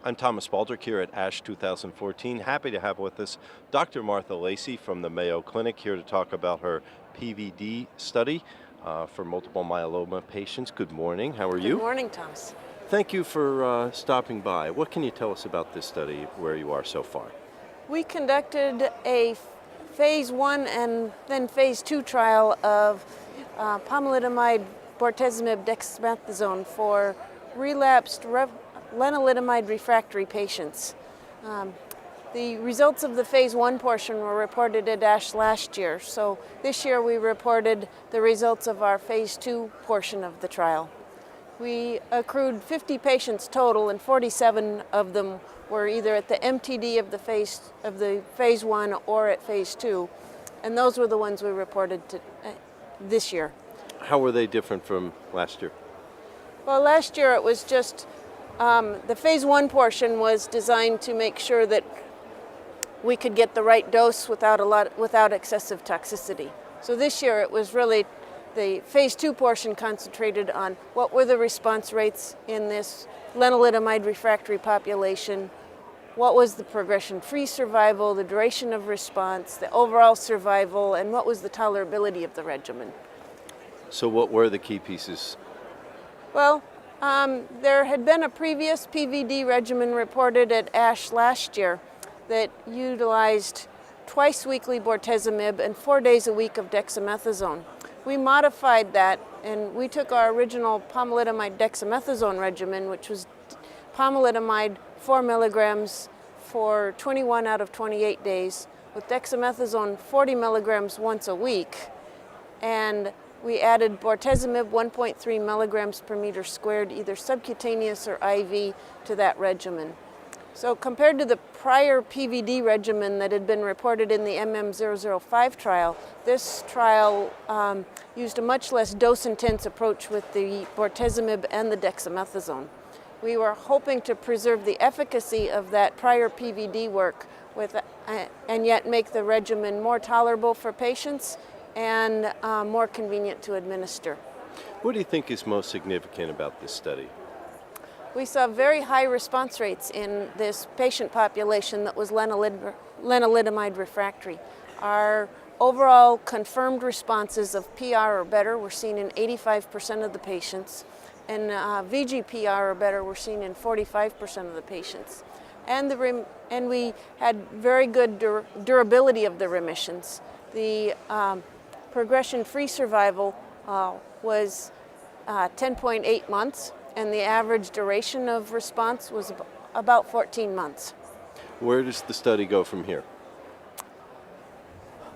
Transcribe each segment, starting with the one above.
I'm Thomas Baldrick here at ASH 2014. Happy to have with us Dr. Martha Lacy from the Mayo Clinic here to talk about her PVD study for multiple myeloma patients. Good morning. How are you? Good morning, Thomas. Thank you for stopping by. What can you tell us about this study, where you are so far? We conducted a phase 1 and then phase 2 trial of Pomalidomide, bortezomib, dexamethasone for relapsed lenalidomide refractory patients. The results of the phase 1 portion were reported at ASH last year, so this year we reported the results of our phase 2 portion of the trial. We accrued 50 patients total, and 47 of them were either at the MTD of the phase 1 or at phase 2, and those were the ones we reported this year. How were they different from last year? Well, last year it was just the phase 1 portion was designed to make sure that we could get the right dose without excessive toxicity. So this year it was really the phase 2 portion concentrated on what were the response rates in this lenalidomide refractory population, what was the progression-free survival, the duration of response, the overall survival, and what was the tolerability of the regimen. So what were the key pieces? Well, there had been a previous PVD regimen reported at ASH last year that utilized twice-weekly bortezomib and 4 days a week of dexamethasone. We modified that, and we took our original pomalidomide dexamethasone regimen, which was pomalidomide 4 milligrams for 21 out of 28 days, with dexamethasone 40 milligrams once a week, and we added bortezomib 1.3 milligrams per meter squared, either subcutaneous or IV, to that regimen. So compared to the prior PVD regimen that had been reported in the MM005 trial, this trial used a much less dose-intense approach with the bortezomib and the dexamethasone. We were hoping to preserve the efficacy of that prior PVD work and yet make the regimen more tolerable for patients and more convenient to administer. What do you think is most significant about this study? We saw very high response rates in this patient population that was lenalidomide refractory. Our overall confirmed responses of PR or better were seen in 85% of the patients, and VGPR or better were seen in 45% of the patients. And we had very good durability of the remissions. The progression-free survival was 10.8 months, and the average duration of response was about 14 months. Where does the study go from here?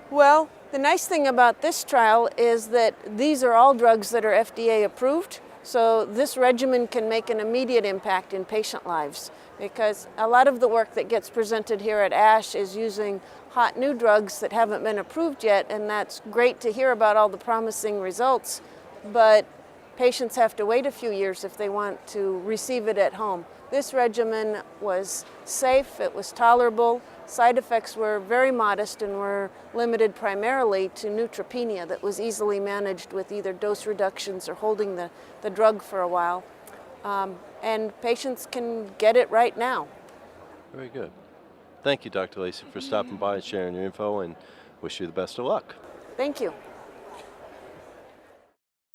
Well, the nice thing about this trial is that these are all drugs that are FDA approved, so this regimen can make an immediate impact in patient lives, because a lot of the work that gets presented here at ASH is using hot new drugs that haven't been approved yet, and that's great to hear about all the promising results, but patients have to wait a few years if they want to receive it at home. This regimen was safe, it was tolerable, side effects were very modest and were limited primarily to neutropenia that was easily managed with either dose reductions or holding the drug for a while. And patients can get it right now. Very good. Thank you, Dr. Lacy, for stopping by and sharing your info, and wish you the best of luck. Thank you.